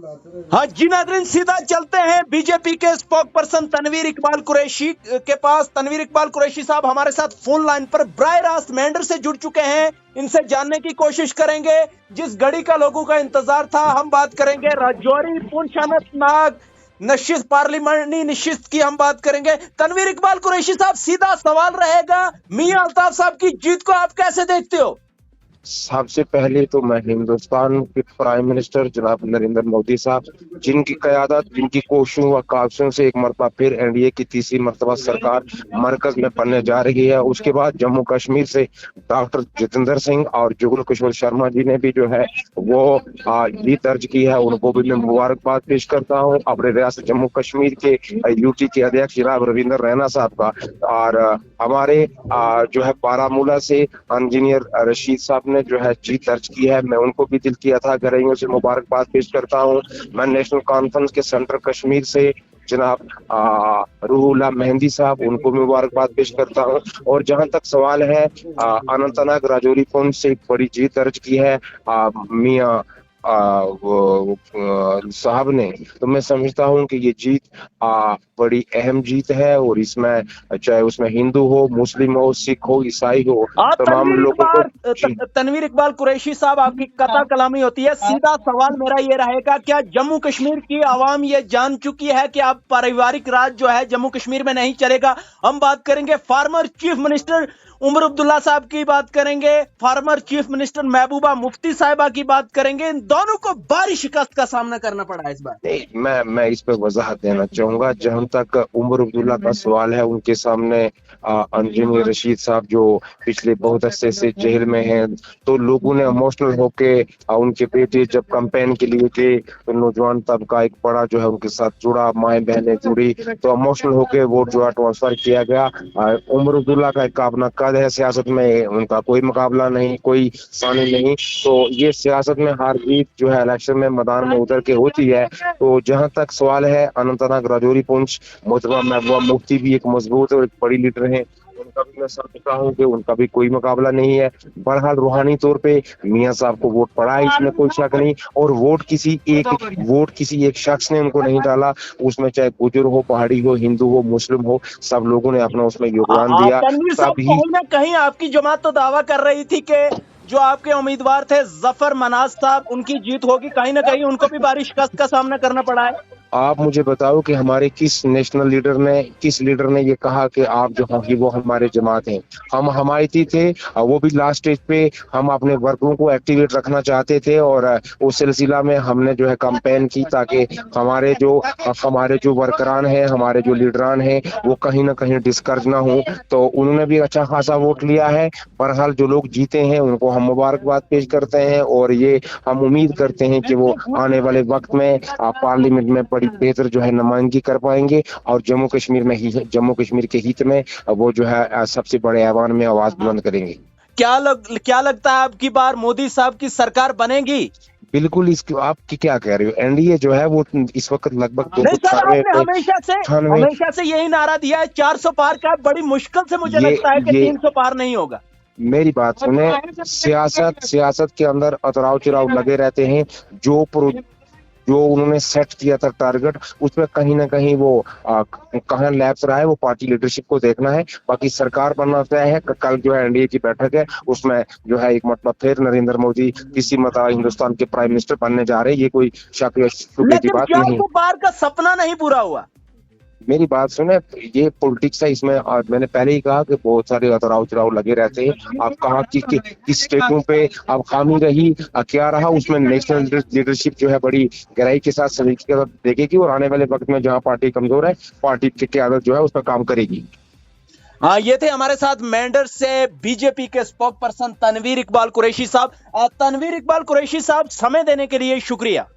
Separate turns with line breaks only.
हाँ जी नाज़रीन, सीधा चलते हैं बीजेपी के स्पोक पर्सन तनवीर इकबाल कुरैशी के पास। तनवीर इकबाल कुरैशी साहब हमारे साथ फोन लाइन पर बराह रास्त मेंढर से जुड़ चुके हैं। इनसे जानने की कोशिश करेंगे जिस घड़ी का लोगों का इंतजार था। हम बात करेंगे राजौरी पुंछ अनंतनाग नशिस्त पार्लिमानी नशिस्त की हम बात करेंगे। तनवीर इकबाल कुरैशी साहब, सीधा सवाल रहेगा, मियां अल्ताफ साहब की जीत को आप कैसे देखते हो?
सबसे पहले तो मैं हिंदुस्तान के प्राइम मिनिस्टर जनाब नरेंद्र मोदी साहब, जिनकी क़यादत, जिनकी कोशिशों व काविशों से एक मरतबा फिर एनडीए की तीसरी मरतबा सरकार मरकज में बनने जा रही है। उसके बाद जम्मू कश्मीर से डॉक्टर जितेंद्र सिंह और जुगल किशोर शर्मा जी ने भी जो है वो जीत दर्ज की है। उनको भी मैं मुबारकबाद पेश करता हूँ अपने रियासत जम्मू कश्मीर के यूटी के अध्यक्ष जनाब रविंद्र रैना साहब का। और हमारे जो है बारामूला से इंजीनियर रशीद साहब ने जो है जीत दर्ज की है। मैं उनको भी दिल की अता गहराइयों से मुबारकबाद पेश करता हूँ। मैं नेशनल कॉन्फ्रेंस के सेंट्रल कश्मीर से जनाब रूहुल्लाह मेहंदी साहब, उनको भी मुबारकबाद पेश करता हूँ। और जहां तक सवाल है अनंतनाग राजौरी पुंछ से एक बड़ी जीत दर्ज की है मियां साहब ने, तो मैं समझता हूं कि ये जीत बड़ी अहम जीत है। और इसमें चाहे उसमें हिंदू हो, मुस्लिम हो, सिख हो, ईसाई हो, तमाम लोगों को।
तनवीर इकबाल कुरैशी साहब, आपकी कता कलामी होती है। सीधा सवाल मेरा ये रहेगा, क्या जम्मू कश्मीर की आवाम ये जान चुकी है कि अब पारिवारिक राज जो है जम्मू कश्मीर में नहीं चलेगा? हम बात करेंगे former chief minister Omar Abdullah साहब की बात करेंगे, former chief minister Mehbooba Mufti साहिबा की बात करेंगे। इन दोनों को भारी शिकस्त का सामना करना पड़ा इस बार।
नहीं, मैं इस पे वजाहत देना चाहूंगा। जहां तक उमर अब्दुल्ला का सवाल है, उनके सामने इंजीनियर रशीद साहब जो पिछले बहुत अरसे से जेल में हैं, तो लोगों ने इमोशनल होके उनके बेटे जब कैंपेन के लिए थे तो नौजवान तबका एक बड़ा जो है उनके साथ जुड़ा, माएँ बहनें जुड़ी, तो इमोशनल होके वोट जो है ट्रांसफर किया गया। उमर अब्दुल्ला का एक अपना कद है सियासत में, उनका कोई मुकाबला नहीं, कोई सानी नहीं। तो ये सियासत में हार जीत जो है इलेक्शन में मैदान में उतर के होती है। तो जहां तक सवाल है अनंतनाग राजौरी पुंछ, मोहतरमा महबूबा मुफ्ती भी एक मजबूत और एक बड़ी लीडर है, उनका भी मैं समझता हूँ कि उनका भी कोई मुकाबला नहीं है। बहरहाल रूहानी तौर पे मियां साहब को वोट पड़ा है, इसमें कोई शक नहीं। और वोट किसी एक शख्स ने उनको नहीं डाला, उसमें चाहे गुजर हो, पहाड़ी हो, हिंदू हो, मुस्लिम हो, सब लोगों ने अपना उसमें योगदान दिया।
कहीं ना कहीं आपकी जमात तो दावा कर रही थी कि जो आपके उम्मीदवार थे जफर मनाज साहब, उनकी जीत होगी, कहीं ना कहीं उनको भी भारी शिकस्त का सामना करना पड़ा है।
आप मुझे बताओ कि हमारे किस लीडर ने ये कहा कि आप जो होंगी वो हमारे जमात हैं? हम हमायती थे, वो भी लास्ट स्टेज पे हम अपने वर्करों को एक्टिवेट रखना चाहते थे। और उस सिलसिला में हमने जो है कैंपेन की ताकि हमारे जो वर्करान हैं, हमारे जो लीडरान हैं, वो कहीं ना कहीं डिस्करेज ना हो। तो उन्होंने भी अच्छा खासा वोट लिया है। बहरहाल जो लोग जीते हैं उनको हम मुबारकबाद पेश करते हैं और ये हम उम्मीद करते हैं कि वो आने वाले वक्त में पार्लियामेंट में बेहतर जो है नुमाइंदगी कर पाएंगे और जम्मू कश्मीर के हित में वो जो है सबसे बड़े ऐवान में आवाज बुलंद करेंगे। क्या
लगता है आपकी बार मोदी साहब की सरकार बनेगी?
बिल्कुल। इसकी आपकी क्या कह रहे हो? एनडीए जो है वो इस वक्त लगभग
हमेशा से यही नारा दिया है 400 पार का। बड़ी मुश्किल से मुझे लगता है कि 300 पार नहीं होगा।
मेरी बात सुने, सियासत के अंदर उतराव चढ़ाव लगे रहते हैं। जो उन्होंने सेट किया था टारगेट, उसमें कहीं ना कहीं वो कहाँ लैप्स रहा है, वो पार्टी लीडरशिप को देखना है। बाकी सरकार बनना तय है। कल जो है एनडीए की बैठक है, उसमें जो है एक मतलब फिर नरेंद्र मोदी किसी मतलब हिंदुस्तान के प्राइम मिनिस्टर बनने जा रहे हैं। ये कोई शक की बात नहीं।
बार का सपना नहीं पूरा हुआ।
मेरी बात सुने, ये पॉलिटिक्स है, इसमें मैंने पहले ही कहा कि बहुत सारे उतराव चढ़ाव लगे रहते हैं। आप कहा कि किस स्टेटों पे अब खामी रही, क्या रहा, उसमें नेशनल लीडरशिप जो है बड़ी गहराई के साथ सलीके के साथ देखेगी और आने वाले वक्त में जहां पार्टी कमजोर है, पार्टी की क़यादत जो है उस पर काम करेगी।
हाँ, ये थे हमारे साथ मेंढर से बीजेपी के स्पोक पर्सन तनवीर इकबाल कुरैशी साहब। तनवीर इकबाल कुरैशी साहब, समय देने के लिए शुक्रिया।